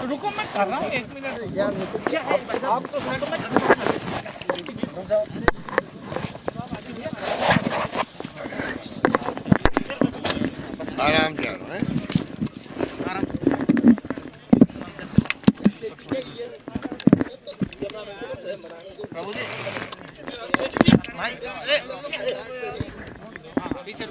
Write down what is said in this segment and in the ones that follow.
रुको मैं कर रहा हूँ 1 मिनट क्या है आप तो आराम से आराम है प्रभु जी भाई पीछे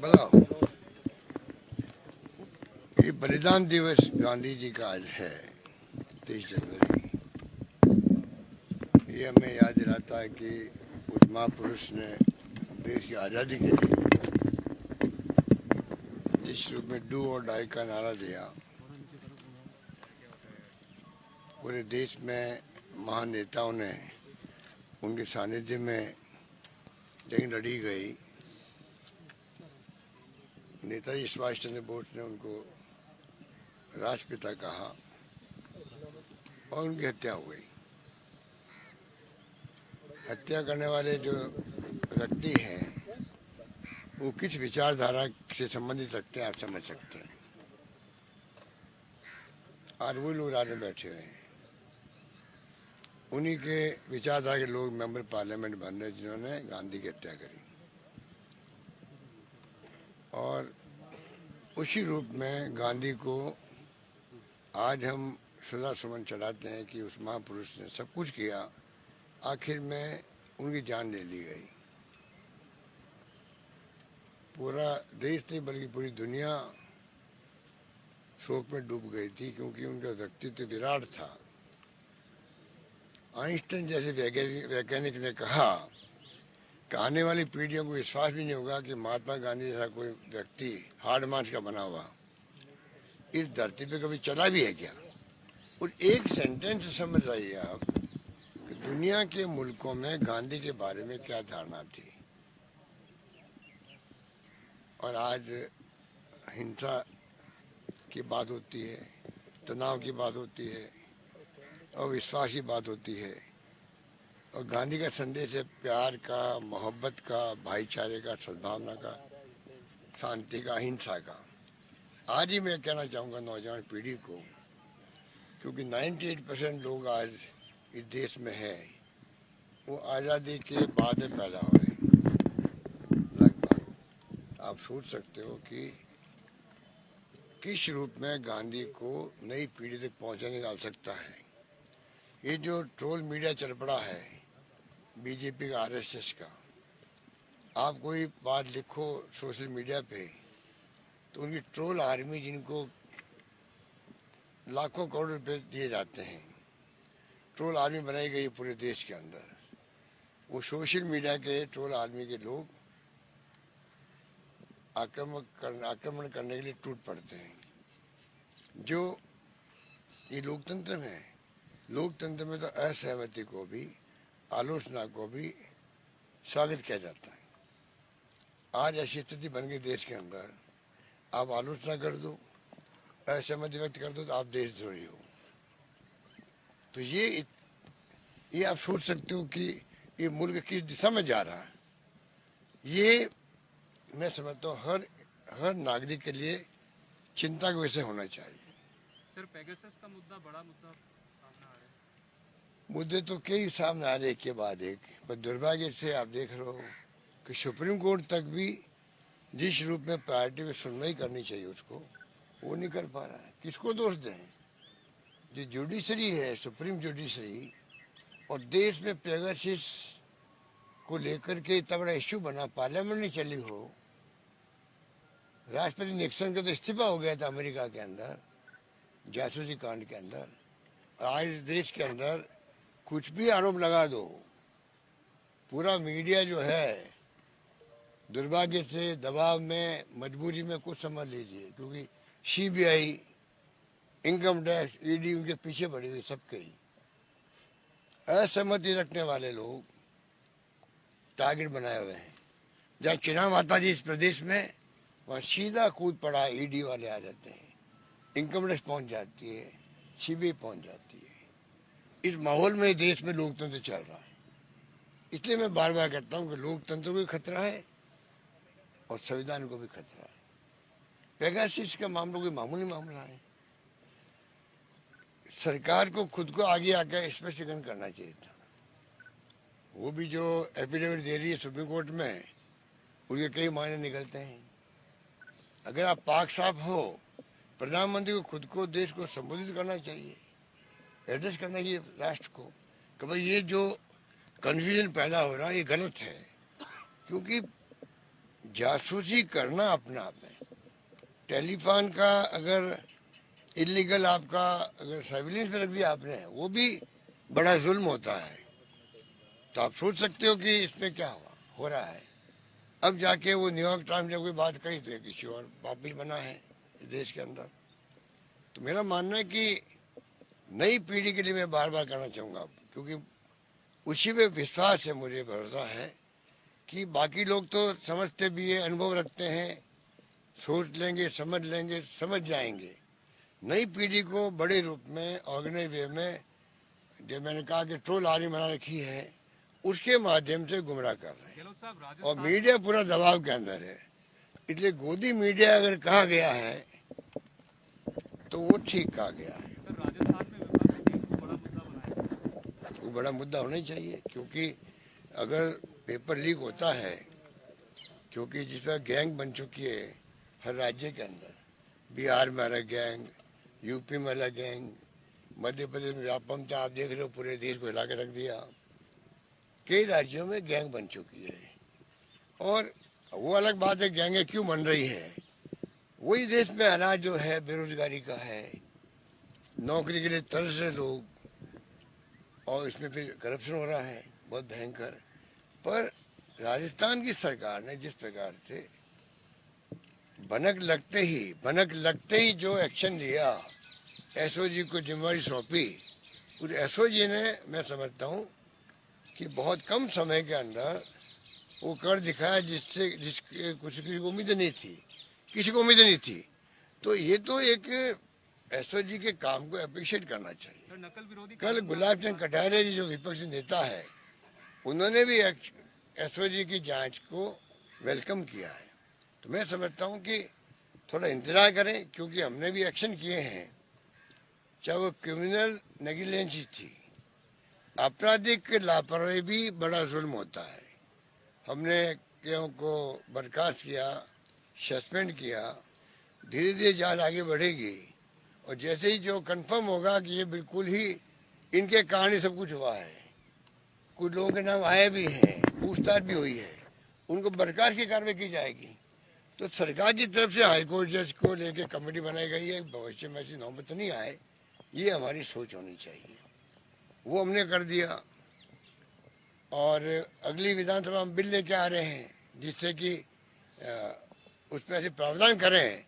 बताओ। ये बलिदान दिवस गांधी जी का आज है 23 जनवरी। ये हमें याद दिलाता है कि उस महापुरुष ने देश की आज़ादी के लिए जिस रूप में डू और डाई का नारा दिया, पूरे देश में महान नेताओं ने उनके सानिध्य में जंग लड़ी गई। नेताजी सुभाष चंद्र बोस ने उनको राष्ट्रपिता कहा और उनकी हत्या हो गई। हत्या करने वाले जो व्यक्ति हैं वो किस विचारधारा से संबंधित रखते हैं आप समझ सकते हैं। आज वो लोग राज्य में बैठे हुए हैं, उन्हीं के विचारधारा के लोग मेंबर पार्लियामेंट बन रहे जिन्होंने गांधी की हत्या करी। और उसी रूप में गांधी को आज हम श्रद्धा सुमन चढ़ाते हैं कि उस महापुरुष ने सब कुछ किया, आखिर में उनकी जान ले ली गई। पूरा देश नहीं बल्कि पूरी दुनिया शोक में डूब गई थी, क्योंकि उनका व्यक्तित्व विराट था। आइंस्टाइन जैसे वैज्ञानिक ने कहा कि आने वाली पीढ़ियों को विश्वास भी नहीं होगा कि महात्मा गांधी जैसा कोई व्यक्ति हार्ड मांस का बना हुआ इस धरती पे कभी चला भी है क्या। और एक सेंटेंस समझ आइए आप कि दुनिया के मुल्कों में गांधी के बारे में क्या धारणा थी। और आज हिंसा की बात होती है, तनाव की बात होती है और विश्वास की बात होती है। और गांधी का संदेश है प्यार का, मोहब्बत का, भाईचारे का, सद्भावना का, शांति का, अहिंसा का। आज ही मैं कहना चाहूँगा नौजवान पीढ़ी को, क्योंकि 98% लोग आज इस देश में हैं वो आज़ादी के बाद में पैदा हुए लगभग। आप सोच सकते हो कि किस रूप में गांधी को नई पीढ़ी तक पहुंचाने की आवश्यकता है। ये जो ट्रोल मीडिया चल पड़ा है बीजेपी का, आरएसएस का, आप कोई बात लिखो सोशल मीडिया पे तो उनकी ट्रोल आर्मी, जिनको लाखों करोड़ रुपए दिए जाते हैं, ट्रोल आर्मी बनाई गई पूरे देश के अंदर। वो सोशल मीडिया के ट्रोल आर्मी के लोग आक्रमण करने के लिए टूट पड़ते हैं। जो ये लोकतंत्र में है, लोकतंत्र में तो असहमति को भी, आलोचना को भी स्वागत किया जाता है। आज ऐसी स्थिति बन गई देश के अंदर, आप आलोचना कर दो, असहमति व्यक्त कर दो तो आप देशद्रोही हो। तो ये आप सोच सकते हो कि ये मुल्क किस दिशा में जा रहा है। ये मैं समझता हूँ हर नागरिक के लिए चिंता का विषय होना चाहिए। सर, पेगासस का मुद्दा बड़ा मुद्दा सामने आ रहा है। मुद्दे तो कई सामने आ रहे एक के बाद एक, पर दुर्भाग्य से आप देख रहे हो कि सुप्रीम कोर्ट तक भी जिस रूप में प्रायोरिटी में सुनवाई करनी चाहिए उसको वो नहीं कर पा रहा है। किसको दोष दें? जो जुडिशरी है, सुप्रीम जुडिशरी, और देश में पेगासस को लेकर के इतना बड़ा इश्यू बना, पार्लियामेंट नहीं चली हो। राष्ट्रपति निक्सन का तो इस्तीफा हो गया था अमेरिका के अंदर जासूसी कांड के अंदर। आज देश के अंदर कुछ भी आरोप लगा दो, पूरा मीडिया जो है दुर्भाग्य से दबाव में, मजबूरी में कुछ समझ लीजिए, क्योंकि सीबीआई, इनकम टैक्स, ईडी उनके पीछे पड़ी हुई सबके ही। असहमति रखने वाले लोग टारगेट बनाए हुए हैं। जहाँ चुनाव आता जी इस प्रदेश में, वहाँ सीधा कूद पड़ा ईडी वाले आ जाते हैं, इनकम टैक्स पहुंच जाती है, सीबीआई पहुंच जाती है। इस माहौल में देश में लोकतंत्र चल रहा है। इसलिए मैं बार बार कहता हूँ कि लोकतंत्र को भी खतरा है और संविधान को भी खतरा है। पेगासस का मामला कोई मामूली मामला है। सरकार को खुद को आगे आकर स्पष्टीकरण करना चाहिए था। वो भी जो एफिडेविट दे रही है सुप्रीम कोर्ट में, उनके कई मायने निकलते हैं। अगर आप पाक साफ हो, प्रधानमंत्री को खुद को, देश को संबोधित करना चाहिए, एड्रेस करना चाहिए राष्ट्र को कि भाई ये जो कन्फ्यूजन पैदा हो रहा है ये गलत है। क्योंकि जासूसी करना अपने आप में, टेलीफोन का अगर इलीगल आपका अगर सर्विलेंस में रख दिया आपने, वो भी बड़ा जुल्म होता है। तो आप सोच सकते हो कि इसमें क्या हो रहा है। अब जाके वो न्यूयॉर्क टाइम्स ने कोई बात कही तो किसी और वापिस बना है देश के अंदर। तो मेरा मानना है कि नई पीढ़ी के लिए मैं बार बार कहना चाहूँगा, क्योंकि उसी पे विश्वास है, मुझे भरोसा है कि बाकी लोग तो समझते भी है, अनुभव रखते हैं, सोच लेंगे, समझ जाएंगे। नई पीढ़ी को बड़े रूप में, ऑर्गेनाइज वे में, जो मैंने कहा कि ट्रोल आर्मी बना रखी है, उसके माध्यम से गुमराह कर रहे हैं। और मीडिया पूरा दबाव के अंदर है। इसलिए गोदी मीडिया अगर कहा गया है तो वो ठीक कहा गया है। वो बड़ा मुद्दा होना ही चाहिए, क्योंकि अगर पेपर लीक होता है, क्योंकि जिस तरह गैंग बन चुकी है हर राज्य के अंदर, बिहार में अलग गैंग, यूपी में अलग गैंग, मध्य प्रदेश में व्यापम था, आप देख रहे हो पूरे देश को हिला के रख दिया। कई राज्यों में गैंग बन चुकी है। और वो अलग बात है गैंगें क्यों बन रही है। वही देश में हालात जो है बेरोजगारी का है, नौकरी के लिए तरस रहे लोग, और इसमें फिर करप्शन हो रहा है बहुत भयंकर। पर राजस्थान की सरकार ने जिस प्रकार से भनक लगते ही जो एक्शन लिया, एसओजी को जिम्मेवारी सौंपी, उस एसओजी ने, मैं समझता हूँ कि बहुत कम समय के अंदर वो कर दिखाया जिसके किसी को उम्मीद नहीं थी। तो ये तो एक एसओजी के काम को अप्रिशिएट करना चाहिए। कल गुलाब चंद कटारिया जी जो विपक्षी नेता है, उन्होंने भी एसओजी की जांच को वेलकम किया है। तो मैं समझता हूँ कि थोड़ा इंतजार करें, क्योंकि हमने भी एक्शन किए हैं, चाहे वो क्रिमिनल नेग्लिजेंसी थी, आपराधिक लापरवाही भी बड़ा जुल्म होता है। हमने केओं को बर्खास्त किया, सस्पेंड किया, धीरे धीरे जांच आगे बढ़ेगी, और जैसे ही जो कंफर्म होगा कि ये बिल्कुल ही इनके कारण ही सब कुछ हुआ है, कुछ लोगों के नाम आए भी हैं, पूछताछ भी हुई है, उनको बर्खास्त की कार्रवाई की जाएगी। तो सरकार की तरफ से हाईकोर्ट जज को लेके कमेटी बनाई गई है, भविष्य में ऐसी नौबत नहीं आए, ये हमारी सोच होनी चाहिए। वो हमने कर दिया। और अगली विधानसभा में बिल लेके आ रहे हैं, जिससे कि उस पर ऐसे प्रावधान करें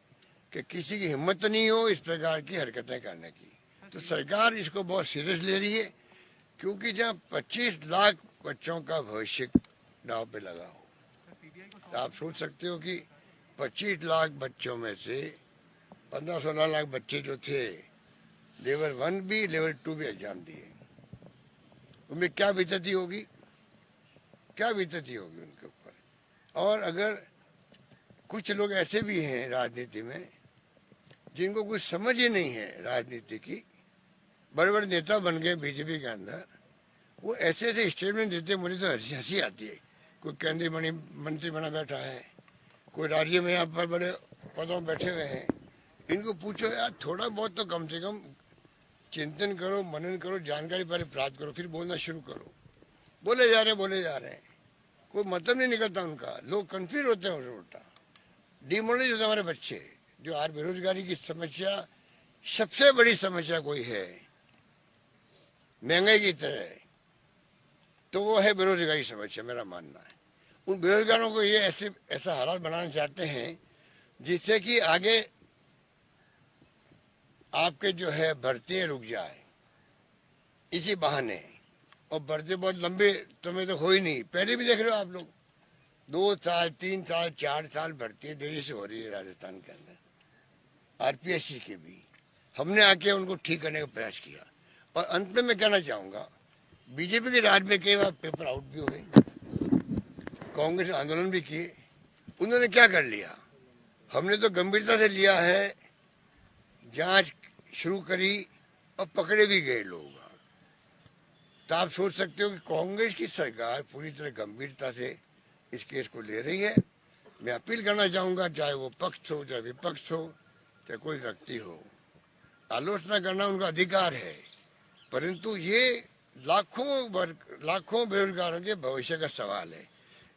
कि किसी की हिम्मत नहीं हो इस प्रकार की हरकतें करने की। तो सरकार इसको बहुत सीरियस ले रही है, क्योंकि जहाँ 25 लाख बच्चों का भविष्य दांव पे लगा हो, तो आप सोच सकते हो कि 25 लाख बच्चों में से 15-16 लाख बच्चे जो थे, लेवल 1 भी लेवल 2 भी एग्जाम दिए, उनमें क्या बीतती होगी उनके ऊपर। और अगर कुछ लोग ऐसे भी हैं राजनीति में जिनको कुछ समझ ही नहीं है राजनीति की, बड़े बड़े नेता बन गए बीजेपी के अंदर, वो ऐसे ऐसे स्टेटमेंट देते, मुझे तो हंसी आती है। कोई केंद्रीय मंत्री बना बैठा है, कोई राज्य में यहाँ पर बड़े पदों में बैठे हुए हैं, इनको पूछो यार थोड़ा बहुत तो कम से कम चिंतन करो, मनन करो, जानकारी पहले प्राप्त करो, फिर बोलना शुरू करो। बोले जा रहे हैं, कोई मतलब नहीं निकलता उनका। लोग कंफ्यूज होते हैं उल्टा, डिमोरलाइज होते हैं हमारे बच्चे। जो आज बेरोजगारी की समस्या, सबसे बड़ी समस्या कोई है महंगाई की तरह, तो वो है बेरोजगारी समस्या, मेरा मानना है। उन बेरोजगारों को ये ऐसा हालात बनाना चाहते हैं जिससे कि आगे आपके जो है भर्ती रुक जाए इसी बहाने। और भर्ती बहुत लंबे समय तक हो ही नहीं, पहले भी देख रहे हो आप लोग, 2 साल 3 साल 4 साल भर्ती देरी से हो रही है राजस्थान के अंदर। आरपीएससी के भी हमने आके उनको ठीक करने का प्रयास किया। और अंत में मैं कहना चाहूंगा, बीजेपी के राज में कई बार पेपर आउट भी हुए, कांग्रेस आंदोलन भी किए, उन्होंने क्या कर लिया? हमने तो गंभीरता से लिया है, जांच शुरू करी और पकड़े भी गए लोग। तो आप सोच सकते हो कि कांग्रेस की सरकार पूरी तरह गंभीरता से इस केस को ले रही है। मैं अपील करना चाहूंगा, चाहे वो पक्ष हो चाहे विपक्ष हो चाहे कोई व्यक्ति हो, आलोचना करना उनका अधिकार है, परंतु ये लाखों बेरोजगारों के भविष्य का सवाल है।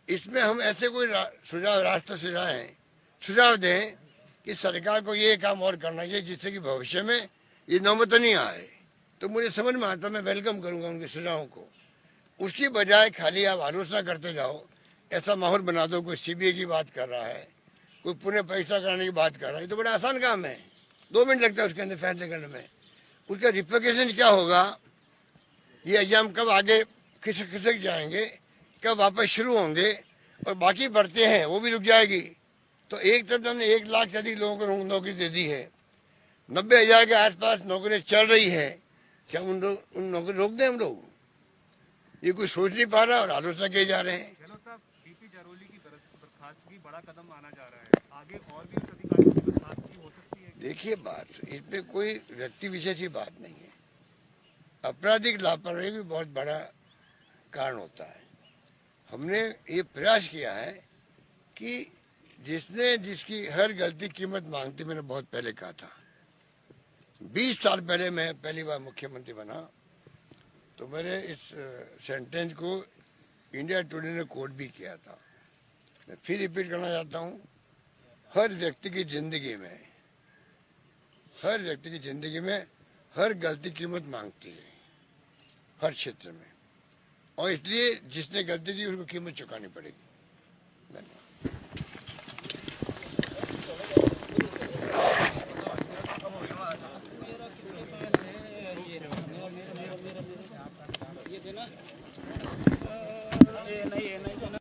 इसमें हम ऐसे कोई रास्ता सुझाव दें कि सरकार को ये काम और करना चाहिए जिससे कि भविष्य में ये नौबत नहीं आए, तो मुझे समझ में आता, मैं वेलकम करूंगा उनके सुझावों को। उसकी बजाय खाली आप आलोचना करते जाओ, ऐसा माहौल बना दो, कोई सीबीआई की बात कर रहा है, कोई पुनः परीक्षा कराने की बात कर रहा है, ये तो बड़ा आसान काम है, 2 मिनट लगता है उसके अंदर फैसले करने में। उसका रिप्लिकेशन क्या होगा, ये एग्जाम कब आगे खिसक जाएंगे, कब वापस शुरू होंगे, और बाकी बढ़ते हैं वो भी रुक जाएगी। तो एक तरफ हमने 1 लाख से अधिक लोगों को नौकरी दे दी है, 90,000 के आसपास नौकरी चल रही है, क्या उन नौकरी रोक दें हम लोग? ये कोई सोच नहीं पा रहा और आलोचना किए जा रहे हैं। गहलोत साहब, बीपी जरौली की बर्खास्तगी बड़ा कदम माना जा रहा है, आगे और भी उस अधिकारी की बर्खास्तगी हो सकती है? देखिए, बात इसमें कोई व्यक्ति विशेष की बात नहीं है, आपराधिक लापरवाही भी बहुत बड़ा कारण होता है। हमने ये प्रयास किया है कि जिसकी हर गलती कीमत मांगती, मैंने बहुत पहले कहा था, 20 साल पहले मैं पहली बार मुख्यमंत्री बना, तो मैंने इस सेंटेंस को इंडिया टुडे ने कोट भी किया था। मैं फिर रिपीट करना चाहता हूँ, हर व्यक्ति की जिंदगी में हर गलती कीमत मांगती है, हर क्षेत्र में, और इसलिए जिसने गलती की उसको कीमत चुकानी पड़ेगी।